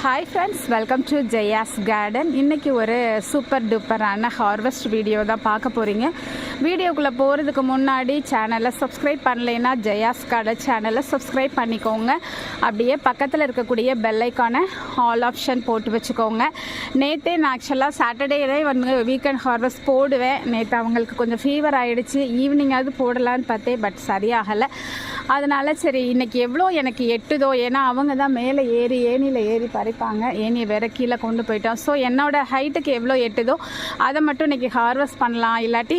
Hi friends, welcome to Jaya's garden. இன்றைக்கி ஒரு super டூப்பரான harvest video தான் பார்க்க போகிறீங்க. வீடியோக்குள்ளே போகிறதுக்கு முன்னாடி சேனலை சப்ஸ்கிரைப் பண்ணலைன்னா ஜெயாஸ் கார்டன் சேனலை சப்ஸ்கிரைப் பண்ணிக்கோங்க. அப்படியே பக்கத்தில் இருக்கக்கூடிய பெல் ஐக்கானை ஆல் ஆப்ஷன் போட்டு வச்சுக்கோங்க. நேற்றே நான் ஆக்சுவலாக சாட்டர்டேவே வந்து வீக்கெண்ட் ஹார்வெஸ்ட் போடுவேன். நேற்று அவங்களுக்கு கொஞ்சம் ஃபீவர் ஆகிடுச்சு. ஈவினிங்காவது போடலான்னு பார்த்தேன், பட் சரியாகலை. அதனால் சரி இன்றைக்கி எவ்வளோ எனக்கு எட்டுதோ, ஏன்னா அவங்க தான் மேலே ஏணியில் ஏறி பறிப்பாங்க. ஏணியை வேற கீழே கொண்டு போயிட்டோம். ஸோ என்னோடய ஹைட்டுக்கு எவ்வளோ எட்டுதோ அதை மட்டும் இன்றைக்கி ஹார்வெஸ்ட் பண்ணலாம். இல்லாட்டி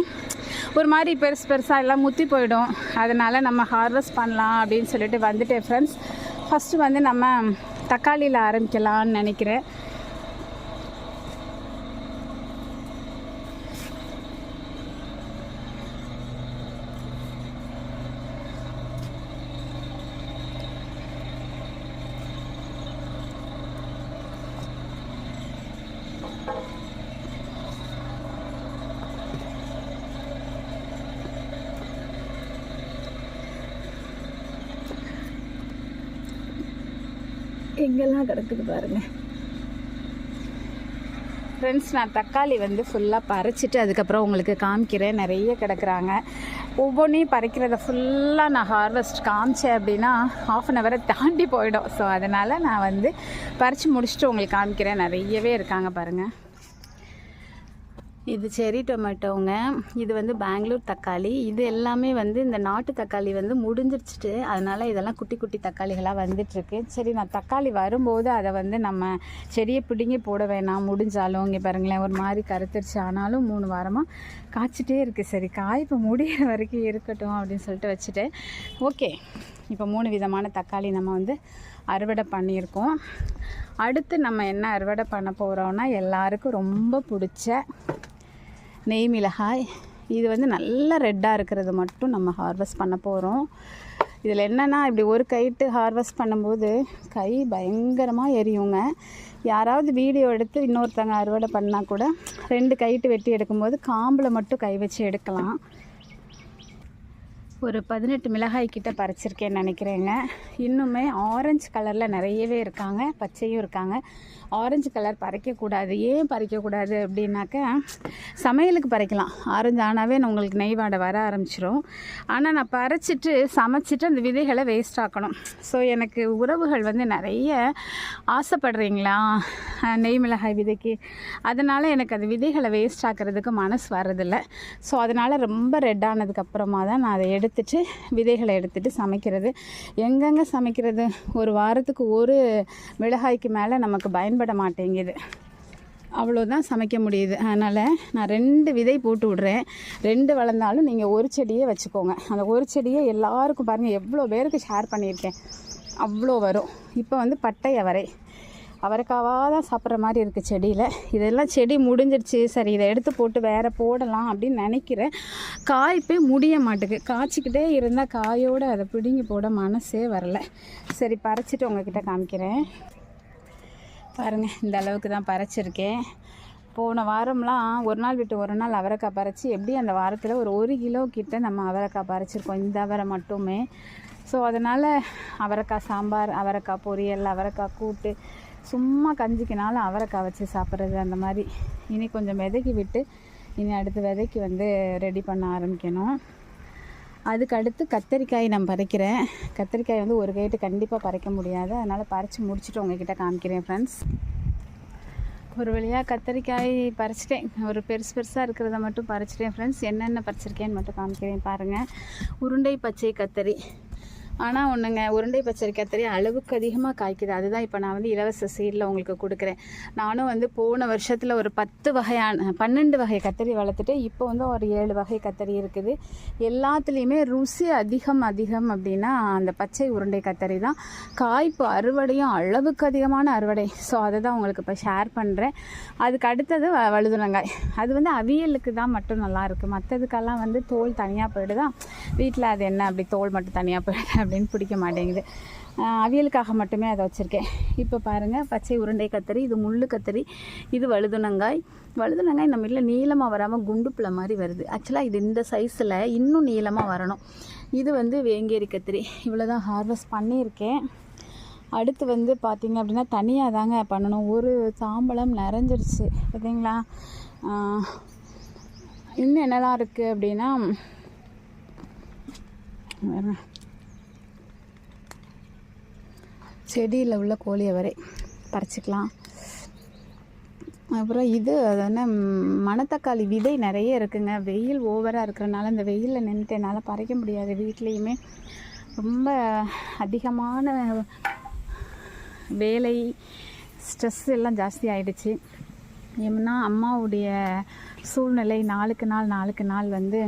ஒரு மாதிரி பெருசாக எல்லாம் முற்றி போயிடும். அதனால் நம்ம ஹார்வெஸ்ட் பண்ணலாம் அப்படின்னு சொல்லிட்டு வந்துட்டேன் ஃப்ரெண்ட்ஸ். ஃபஸ்ட்டு வந்து நம்ம தக்காளியில் ஆரம்பிக்கலான்னு நினைக்கிறேன். எங்கெல்லாம் கிடக்குது பாருங்கள் ஃப்ரெண்ட்ஸ். நான் தக்காளி வந்து ஃபுல்லாக பறிச்சிட்டு அதுக்கப்புறம் உங்களுக்கு காமிக்கிறேன். நிறைய கிடக்குறாங்க. ஒவ்வொன்றையும் பறிக்கிறத ஃபுல்லாக நான் ஹார்வெஸ்ட் காமிச்சேன் அப்படின்னா ½ தாண்டி போயிடும். ஸோ அதனால் நான் வந்து பறித்து முடிச்சுட்டு உங்களுக்கு காமிக்கிறேன். நிறையவே இருக்காங்க பாருங்கள். இது செரி டொமேட்டோங்க. இது வந்து பெங்களூர் தக்காளி. இது எல்லாமே வந்து இந்த நாட்டு தக்காளி வந்து முடிஞ்சிருச்சுட்டு, அதனால் இதெல்லாம் குட்டி குட்டி தக்காளிகளாக வந்துட்டுருக்கு. சரி, நான் தக்காளி வரும்போது அதை வந்து நம்ம செடியை பிடுங்கி போட வேணாம். முடிஞ்சாலும் இங்கே பாருங்களேன், ஒரு மாதிரி கருத்துருச்சு. ஆனாலும் 3 வாரமாக காய்ச்சிட்டே இருக்குது. சரி, காய் இப்போ முடிகிற வரைக்கும் இருக்கட்டும் அப்படின்னு சொல்லிட்டு வச்சுட்டேன். ஓகே, இப்போ 3 விதமான தக்காளி நம்ம வந்து அறுவடை பண்ணியிருக்கோம். அடுத்து நம்ம என்ன அறுவடை பண்ண போகிறோன்னா, எல்லாருக்கும் ரொம்ப பிடிச்ச நெய் மிளகாய். இது வந்து நல்லா ரெட்டாக இருக்கிறது மட்டும் நம்ம ஹார்வெஸ்ட் பண்ண போகிறோம். இதில் என்னென்னா, இப்படி ஒரு கைட்டு ஹார்வெஸ்ட் பண்ணும்போது கை பயங்கரமாக எரியுங்க. யாராவது வீடியோ எடுத்து இன்னொருத்தங்க அறுவடை பண்ணால் கூட 2 கைட்டு வெட்டி எடுக்கும்போது காம்பில் மட்டும் கை வச்சு எடுக்கலாம். ஒரு 18 மிளகாய் கிட்ட பறிச்சிருக்கேன்னு நினைக்கிறேங்க. இன்னுமே ஆரஞ்சு கலரில் நிறையவே இருக்காங்க, பச்சையும் இருக்காங்க. ஆரஞ்சு கலர் பறிக்கக்கூடாது. ஏன் பறிக்கக்கூடாது அப்படின்னாக்க, சமையலுக்கு பறிக்கலாம். ஆரஞ்சு ஆனாவே உங்களுக்கு நெய் வாடை வர ஆரம்பிச்சிடும். ஆனால் நான் பறிச்சிட்டு சமைச்சிட்டு அந்த விதைகளை வேஸ்ட் ஆக்கணும். ஸோ எனக்கு உறவுகள் வந்து நிறைய ஆசைப்படுறீங்களா நெய் மிளகாய் விதைக்கு, அதனால் எனக்கு அது விதைகளை வேஸ்ட் ஆக்கிறதுக்கு மனசு வர்றதில்லை. ஸோ அதனால் ரொம்ப ரெட்டானதுக்கப்புறமா தான் நான் அதை எடுத்துட்டு விதைகளை எடுத்துகிட்டு சமைக்கிறது. எங்கெங்கே சமைக்கிறது, ஒரு வாரத்துக்கு ஒரு மிளகாய்க்கு மேலே நமக்கு பயன்பட மாட்டேங்குது. அவ்வளோதான் சமைக்க முடியுது. அதனால் நான் 2 விதை போட்டு விட்றேன். 2 வளர்ந்தாலும் நீங்கள் ஒரு செடியே வச்சுக்கோங்க. அந்த ஒரு செடியே எல்லாருக்கும் பாருங்கள், எவ்வளோ பேருக்கு ஷேர் பண்ணியிருக்கேன். அவ்வளோ வரும். இப்போ வந்து பட்டை அவரைக்காவாக தான் சாப்பிட்ற மாதிரி இருக்குது செடியில். இதெல்லாம் செடி முடிஞ்சிடுச்சு. சரி, இதை எடுத்து போட்டு வேறு போடலாம் அப்படின்னு நினைக்கிறேன். காய்ப்பே முடிய மாட்டுக்கு. காய்ச்சிக்கிட்டே இருந்தால் காயோடு அதை பிடுங்கி போட மனசே வரலை. சரி, பறிச்சிட்டு உங்ககிட்ட காமிக்கிறேன் பாருங்கள். இந்த அளவுக்கு தான் பறிச்சிருக்கேன். போன வாரம்லாம் ஒரு நாள் விட்டு ஒரு நாள் அவரைக்காய் பறித்து எப்படி அந்த வாரத்தில் ஒரு 1 கிலோ கிட்ட நம்ம அவரைக்காய் பறிச்சிருக்கோம், இந்த அவரை மட்டுமே. ஸோ அதனால் அவரைக்காய் சாம்பார், அவரைக்காய் பொரியல், அவரைக்காய் கூட்டு, சும்மா கஞ்சிக்கினாலும் அவரைக்காய் வச்சு சாப்பிட்றது அந்த மாதிரி. இனி கொஞ்சம் விதைக்கி விட்டு இனி அடுத்து விதைக்கு வந்து ரெடி பண்ண ஆரம்பிக்கணும். அதுக்கு அடுத்து கத்தரிக்காய் நான் பறிக்கிறேன். கத்தரிக்காய் வந்து ஒரு கைட்டு கண்டிப்பாக பறிக்க முடியாது. அதனால் பறித்து முடிச்சுட்டு உங்ககிட்ட காமிக்கிறேன் ஃப்ரெண்ட்ஸ். ஒரு வழியாக கத்தரிக்காய் பறிச்சிட்டேன். ஒரு பெருசாக இருக்கிறத மட்டும் பறிச்சிட்டேன் ஃப்ரெண்ட்ஸ். என்னென்ன பறிச்சிருக்கேன்னு மட்டும் காமிக்கிறேன் பாருங்கள். உருண்டை பச்சை கத்தரி. ஆனால் ஒன்றுங்க, உருண்டை பச்சை கத்தரி அளவுக்கு அதிகமாக காய்க்குது. அதுதான் இப்போ நான் வந்து இலவச சீடில் உங்களுக்கு கொடுக்குறேன். நானும் வந்து போன வருஷத்தில் ஒரு 12 வகை கத்தரி வளர்த்துட்டு இப்போ வந்து ஒரு 7 வகை கத்தரி இருக்குது. எல்லாத்துலேயுமே ருசி அதிகம் அப்படின்னா அந்த பச்சை உருண்டை கத்தரி தான். காய்ப்பு அறுவடையும் அளவுக்கு அதிகமான அறுவடை. ஸோ அதை தான் உங்களுக்கு இப்போ ஷேர் பண்ணுறேன். அதுக்கு அடுத்தது வழுதுனங்காய். அது வந்து அவியலுக்கு தான் மட்டும் நல்லாயிருக்கு. மற்றதுக்கெல்லாம் வந்து தோல் தனியாக போயிடுதான். வீட்டில் அது என்ன அப்படி தோல் மட்டும் தனியாக போயிடுது அப்படின்னு பிடிக்க மாட்டேங்குது. அவியலுக்காக மட்டுமே அதை வச்சுருக்கேன். இப்போ பாருங்கள், பச்சை உருண்டை கத்தரி, இது முள்ளு கத்தரி, இது வழுதுனங்காய். நம்ம வீட்டில் நீளமாக வராமல் குண்டுப்புல மாதிரி வருது. ஆக்சுவலாக இது இந்த சைஸில் இன்னும் நீளமாக வரணும். இது வந்து வேங்கேரி கத்திரி. இவ்வளோ தான் ஹார்வெஸ்ட் பண்ணியிருக்கேன். அடுத்து வந்து பார்த்திங்க அப்படின்னா தனியாக தாங்க பண்ணணும். ஒரு தாம்பலம் நிறைஞ்சிருச்சு பார்த்தீங்களா. இன்னும் என்னெல்லாம் இருக்குது அப்படின்னா செடியில் உள்ள கோழி அவரை பறிச்சிக்கலாம். அப்புறம் இது என்ன மணத்தக்காளி விதை நிறைய இருக்குங்க. வெயில் ஓவராக இருக்கிறனால இந்த வெயிலில் நின்றுட்டு என்னால் பறிக்க முடியாது. வீட்லேயுமே ரொம்ப அதிகமான வேலை ஸ்ட்ரெஸ் எல்லாம் ஜாஸ்தி ஆகிடுச்சு. ஏன்னா அம்மாவுடைய சூழ்நிலை நாளுக்கு நாள் வந்து,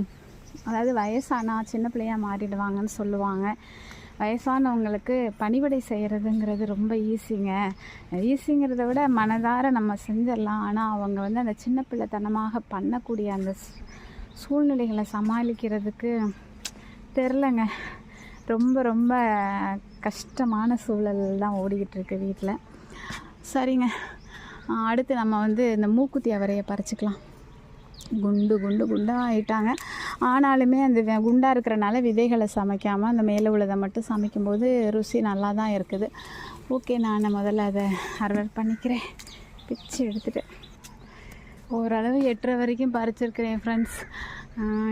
அதாவது வயசானா சின்ன பிள்ளையாக மாறிடுவாங்கன்னு சொல்லுவாங்க. வயசானவங்களுக்கு பணிவிடை செய்கிறதுங்கிறது ரொம்ப ஈஸிங்கிறத விட மனதார நம்ம செஞ்சிடலாம். ஆனால் அவங்க வந்து அந்த சின்ன பிள்ளைத்தனமாக பண்ணக்கூடிய அந்த சூழ்நிலைகளை சமாளிக்கிறதுக்கு தெரிலங்க. ரொம்ப ரொம்ப கஷ்டமான சூழல் தான் ஓடிக்கிட்டு இருக்கு வீட்டில். சரிங்க, அடுத்து நம்ம வந்து இந்த மூக்குத்தி அவரையை பறிச்சுக்கலாம். குண்டாக ஆகிட்டாங்க. ஆனாலுமே அந்த குண்டாக இருக்கிறனால விதைகளை சமைக்காமல் அந்த மேலே உள்ளதை மட்டும் சமைக்கும்போது ருசி நல்லா தான் இருக்குது. ஓகே, நான் முதல்ல அதை அறுவடை பண்ணிக்கிறேன். பிச்சு எடுத்துகிட்டு ஓரளவு 8:30 வரைக்கும் பறிச்சிருக்கிறேன் ஃப்ரெண்ட்ஸ்.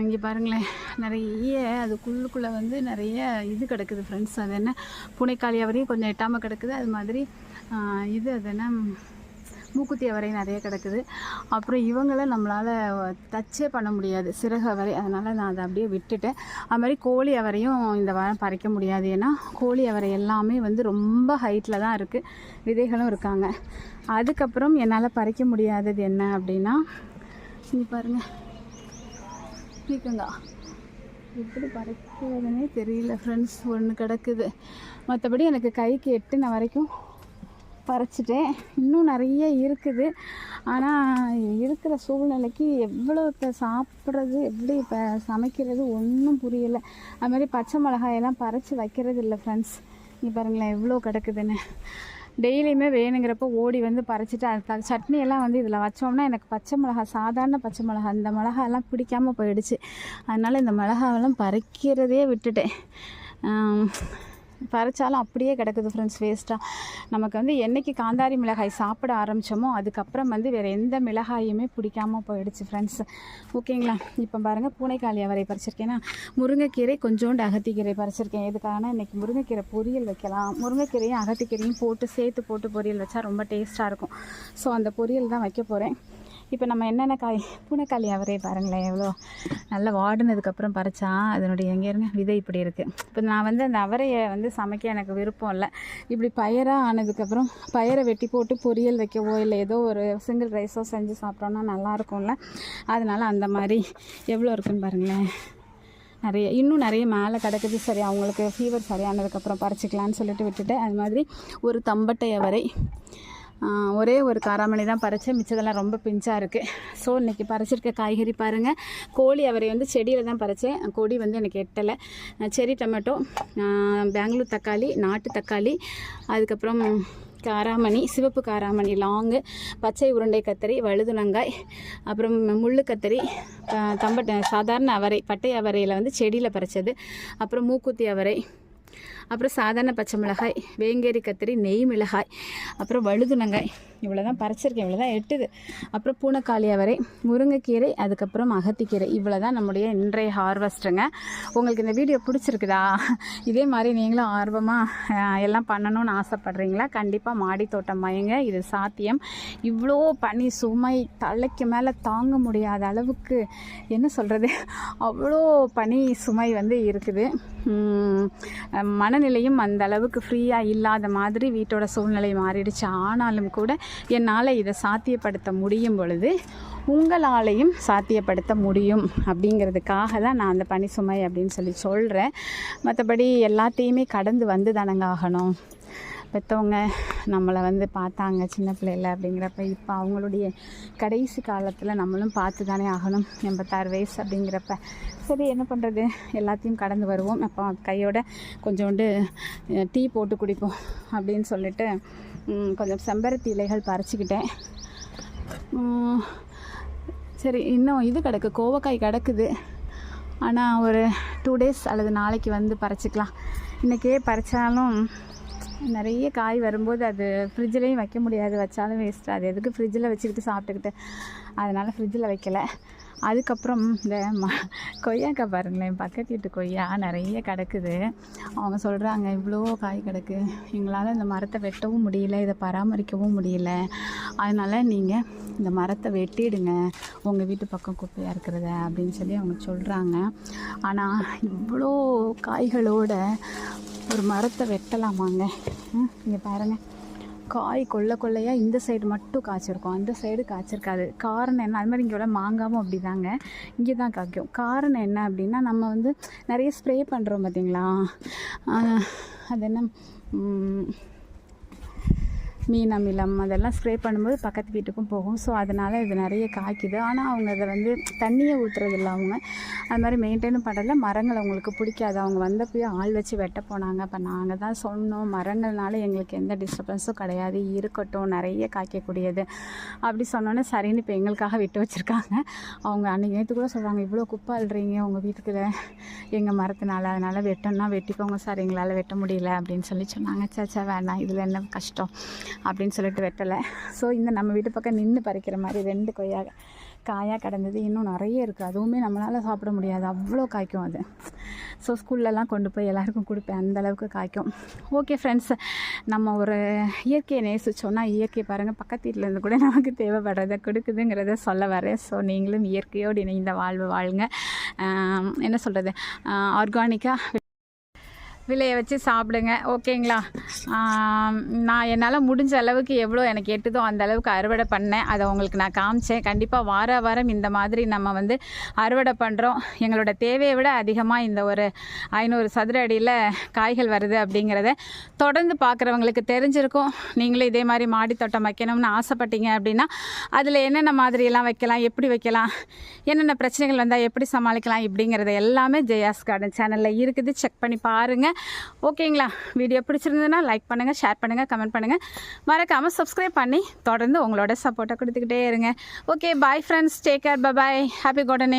இங்கே பாருங்களேன், நிறைய அதுக்குள்ளுக்குள்ளே வந்து நிறைய இது கிடக்குது ஃப்ரெண்ட்ஸ். அது என்ன பூனைக்காளி அவரையும் கொஞ்சம் எட்டாமல் கிடக்குது. அது மாதிரி இது அது என்ன மூக்குத்தி அவரை நிறைய கிடக்குது. அப்புறம் இவங்கள நம்மளால் டச்சே பண்ண முடியாது, சிறகு அவரை. அதனால் நான் அதை அப்படியே விட்டுட்டேன். அது மாதிரி கோழி அவரையும் இந்த வாரம் பறிக்க முடியாது. ஏன்னா கோழி அவரை எல்லாமே வந்து ரொம்ப ஹைட்டில் தான் இருக்குது, விதைகளும் இருக்காங்க. அதுக்கப்புறம் என்னால் பறிக்க முடியாதது என்ன அப்படின்னா, இங்கே பாருங்கள் பீக்கங்காய். எப்படி பறிக்கிறதுனே தெரியல ஃப்ரெண்ட்ஸ். ஒன்று கிடக்குது. மற்றபடி எனக்கு கைக்கு எட்டுன வரைக்கும் பறிச்சிட்டேன். இன்னும் நிறைய இருக்குது. ஆனால் இருக்கிற சூழ்நிலைக்கு எவ்வளோத்த சாப்பிட்றது, எப்படி இப்போ சமைக்கிறது ஒன்றும் புரியலை. அது மாதிரி பச்சை மிளகாயெல்லாம் பறித்து வைக்கிறது இல்லை ஃப்ரெண்ட்ஸ். இங்கே பாருங்களேன் எவ்வளோ கிடக்குதுன்னு. டெய்லியுமே வேணுங்கிறப்ப ஓடி வந்து பறிச்சிட்டு அது சட்னியெல்லாம் வந்து இதில் வச்சோம்னா எனக்கு பச்சை மிளகா, சாதாரண பச்சை மிளகா, இந்த மிளகாயெல்லாம் பிடிக்காமல் போயிடுச்சு. அதனால் இந்த மிளகாவெல்லாம் பறிக்கிறதே விட்டுட்டேன். பறிச்சாலும் அப்படியே கிடக்குது ஃப்ரெண்ட்ஸ், வேஸ்ட்டாக. நமக்கு வந்து என்றைக்கு காந்தாரி மிளகாய் சாப்பிட ஆரம்பித்தோமோ அதுக்கப்புறம் வந்து வேறு எந்த மிளகாயுமே பிடிக்காமல் போயிடுச்சு ஃப்ரெண்ட்ஸ். ஓகேங்களா. இப்போ பாருங்கள், பூனைக்காளி அவரை பறிச்சிருக்கேன்னா, முருங்கைக்கீரை கொஞ்சோண்டு அகத்திக்கீரை பறிச்சிருக்கேன். எதுக்காகனா இன்றைக்கி முருங்கைக்கீரை பொரியல் வைக்கலாம். முருங்கைக்கீரையும் அகத்திக்கீரையும் போட்டு பொரியல் வச்சா ரொம்ப டேஸ்ட்டாக இருக்கும். ஸோ அந்த பொரியல் தான் வைக்க போகிறேன். இப்போ நம்ம என்னென்ன காய், பூனைக்காளி அவரே பாருங்களேன் எவ்வளோ நல்லா வாடினதுக்கப்புறம் பறிச்சா அதனுடைய எங்கே இருங்க விதை இப்படி இருக்குது. இப்போ நான் வந்து அந்த அவரையை வந்து சமைக்க எனக்கு விருப்பம் இல்லை. இப்படி பயிராக ஆனதுக்கப்புறம் பயிரை வெட்டி போட்டு பொரியல் வைக்கவோ இல்லை ஏதோ ஒரு சிங்கிள் ரைஸோ செஞ்சு சாப்பிட்டோன்னா நல்லாயிருக்கும்ல. அதனால் அந்த மாதிரி எவ்வளோ இருக்குன்னு பாருங்களேன். இன்னும் நிறைய மேலே கிடக்குது. சரி, அவங்களுக்கு ஃபீவர் சரியானதுக்கப்புறம் பறிச்சிக்கலான்னு சொல்லிட்டு விட்டுட்டேன். அது மாதிரி ஒரு தம்பட்டை அவரை, ஒரே ஒரு காராமணி தான் பறித்தேன். மிச்சதெல்லாம் ரொம்ப பிஞ்சாக இருக்குது. ஸோ இன்றைக்கி பறிச்சிருக்க காய்கறி பாருங்கள். கோழி அவரை வந்து செடியில் தான் பறித்தேன். கொடி வந்து எனக்கு எட்டலை. செரி டொமேட்டோ, பெங்களூர் தக்காளி, நாட்டு தக்காளி, அதுக்கப்புறம் காராமணி, சிவப்பு காராமணி லாங்கு, பச்சை உருண்டை கத்தரி, வழுதுனங்காய், அப்புறம் முள்ளு கத்தரி, சாதாரண அவரை, பட்டை அவரையில் வந்து செடியில் பறித்தது, அப்புறம் மூக்குத்தி அவரை, அப்புறம் சாதாரண பச்சை மிளகாய், வேங்கேரி கத்திரி, நெய் மிளகாய், அப்புறம் வழுதுனங்காய். இவ்வளோ தான் பறிச்சிருக்கேன், இவ்வளோ தான் எட்டுது. அப்புறம் பூனைக்காளி அவரை, முருங்கைக்கீரை, அதுக்கப்புறம் அகத்திக்கீரை. இவ்வளோ தான் நம்முடைய இன்றைய ஹார்வெஸ்ட்டுங்க. உங்களுக்கு இந்த வீடியோ பிடிச்சிருக்குதா? இதே மாதிரி நீங்களும் ஆர்வமாக எல்லாம் பண்ணணும்னு ஆசைப்பட்றீங்களா? கண்டிப்பாக மாடி தோட்டம் வைங்க, இது சாத்தியம். இவ்வளோ பனி சுமை தலைக்கு மேலே தாங்க முடியாத அளவுக்கு, என்ன சொல்கிறது, அவ்வளோ பனி சுமை வந்து இருக்குது. மனநிலையும் அந்த அளவுக்கு ஃப்ரீயாக இல்லாத மாதிரி வீட்டோட சூழ்நிலை மாறிடுச்சு. ஆனாலும் கூட என்னால் இதை சாத்தியப்படுத்த முடியும் பொழுது உங்களாலையும் சாத்தியப்படுத்த முடியும் அப்படிங்கிறதுக்காக தான் நான் அந்த பனி சுமை அப்படின்னு சொல்கிறேன். மற்றபடி எல்லாத்தையுமே கடந்து வந்து தானங்க ஆகணும். பெற்றவங்க நம்மளை வந்து பார்த்தாங்க சின்ன பிள்ளைல அப்படிங்கிறப்ப, இப்போ அவங்களுடைய கடைசி காலத்தில் நம்மளும் பார்த்து தானே ஆகணும். 86 வயசு அப்படிங்கிறப்ப சரி என்ன பண்ணுறது, எல்லாத்தையும் கடந்து வருவோம். அப்போ கையோட கொஞ்சோண்டு டீ போட்டு குடிப்போம் அப்படின்னு சொல்லிட்டு கொஞ்சம் செம்பருத்தி இலைகள் பறிச்சிக்கிட்டேன். சரி, இன்னும் இது கிடக்கு, கோவக்காய் கிடக்குது. ஆனால் ஒரு 2 days அல்லது நாளைக்கு வந்து பறிச்சிக்கலாம். இன்றைக்கே பறித்தாலும் நிறைய காய் வரும்போது அது ஃப்ரிட்ஜ்லேயும் வைக்க முடியாது, வச்சாலும் வேஸ்ட்டு. அது எதுக்கு ஃப்ரிட்ஜில் வச்சுக்கிட்டு சாப்பிட்டுக்கிட்டு, அதனால் ஃப்ரிட்ஜில் வைக்கலை. அதுக்கப்புறம் இந்த கொய்யாக்காய் பாருங்களேன், பக்கத்து வீட்டு கொய்யா நிறைய கிடக்குது. அவங்க சொல்கிறாங்க இவ்வளோ காய் கிடக்கு, எங்களால் இந்த மரத்தை வெட்டவும் முடியல, இதை பராமரிக்கவும் முடியல, அதனால் நீங்கள் இந்த மரத்தை வெட்டிடுங்க உங்கள் வீட்டு பக்கம் குப்பையாக இருக்கிறத அப்படின்னு சொல்லி அவங்க சொல்கிறாங்க. ஆனால் இவ்வளோ காய்களோட ஒரு மரத்தை வெட்டலாமாங்க? இங்கே பாருங்கள், காய் கொள்ளையாக இந்த சைடு மட்டும் காய்ச்சிருக்கும், அந்த சைடு காய்ச்சிருக்காது. காரணம் என்ன? அது மாதிரி இங்கே உள்ள மாங்காவும் அப்படி தாங்க, இங்கே தான் காய்க்கும். காரணம் என்ன அப்படின்னா, நம்ம வந்து நிறைய ஸ்ப்ரே பண்ணுறோம் பார்த்தீங்களா, அது என்ன மீன் அமிலம் அதெல்லாம் ஸ்ப்ரே பண்ணும்போது பக்கத்து வீட்டுக்கும் போகும். ஸோ அதனால் இது நிறைய காய்க்குது. ஆனால் அவங்க அதை வந்து தண்ணியை ஊற்றுறதில்ல, அவங்க அது மாதிரி மெயின்டைனும் பண்ணல. மரங்கள் அவங்களுக்கு பிடிக்காது. அவங்க வந்தப்போயே ஆள் வச்சு வெட்ட போனாங்க. அப்போ நாங்கள் தான் சொன்னோம், மரங்கள்னால எங்களுக்கு எந்த டிஸ்டர்பன்ஸும் கிடையாது, இருக்கட்டும், நிறைய காய்க்கக்கூடியது அப்படி சொன்னோன்னே சரின்னு இப்போ எங்களுக்காக விட்டு வச்சுருக்காங்க. அவங்க அன்றைக்கி நேற்று கூட சொல்கிறாங்க, இவ்வளோ குப்பை அள்ளுறீங்க உங்கள் வீட்டுக்குள்ள எங்கள் மரத்தினால, அதனால் வெட்டணும்னா வெட்டிக்கோங்க சார், எங்களால் வெட்ட முடியல அப்படின்னு சொல்லி சொன்னாங்க. சேச்சா வேணாம், இதில் என்ன கஷ்டம் அப்படின்னு சொல்லிட்டு வெட்டலை. ஸோ இந்த நம்ம வீட்டு பக்கம் நின்று பறிக்கிற மாதிரி 2 கொய்யா காயாக கிடந்தது. இன்னும் நிறைய இருக்குது, அதுவுமே நம்மளால் சாப்பிட முடியாது, அவ்வளோ காய்க்கும் அது. ஸோ ஸ்கூல்லலாம் கொண்டு போய் எல்லாருக்கும் கொடுப்பேன், அந்தளவுக்கு காய்க்கும். ஓகே ஃப்ரெண்ட்ஸ், நம்ம ஒரு இயற்கையை நேசிச்சோன்னா இயற்கை பாருங்கள் பக்கத்து வீட்டிலேருந்து கூட நமக்கு தேவைப்படுறதை கொடுக்குதுங்கிறத சொல்ல வரேன். ஸோ நீங்களும் இயற்கையோடு இணைந்த வாழ்வு வாழுங்க. என்ன சொல்கிறது, ஆர்கானிக்காக விலையை வச்சு சாப்பிடுங்க, ஓகேங்களா? நான் என்னால் முடிஞ்ச அளவுக்கு எவ்வளோ எனக்கு எட்டுதோ அந்த அளவுக்கு அறுவடை பண்ணேன், அதை உங்களுக்கு நான் காமிச்சேன். கண்டிப்பாக வாரம் இந்த மாதிரி நம்ம வந்து அறுவடை பண்ணுறோம். எங்களோட தேவையை விட அதிகமாக இந்த ஒரு 500 சதுர அடியில் காய்கள் வருது அப்படிங்கிறத தொடர்ந்து பார்க்குறவங்களுக்கு தெரிஞ்சிருக்கும். நீங்களும் இதே மாதிரி மாடி தோட்டம் வைக்கணும்னு ஆசைப்பட்டீங்க அப்படின்னா அதில் என்னென்ன மாதிரியெல்லாம் வைக்கலாம், எப்படி வைக்கலாம், என்னென்ன பிரச்சனைகள் வந்தால் எப்படி சமாளிக்கலாம் இப்படிங்கிறத எல்லாமே ஜெயாஸ் கார்டன் சேனலில் இருக்குது, செக் பண்ணி பாருங்கள். ஓகேங்களா? வீடியோ பிடிச்சிருந்ததுன்னா லைக் பண்ணுங்கள், ஷேர் பண்ணுங்கள், கமெண்ட் பண்ணுங்கள், மறக்காமல் சப்ஸ்கிரைப் பண்ணி தொடர்ந்து உங்களோட சப்போர்ட்டை கொடுத்துக்கிட்டே இருங்க. Okay, bye friends, take care, bye, happy gardening.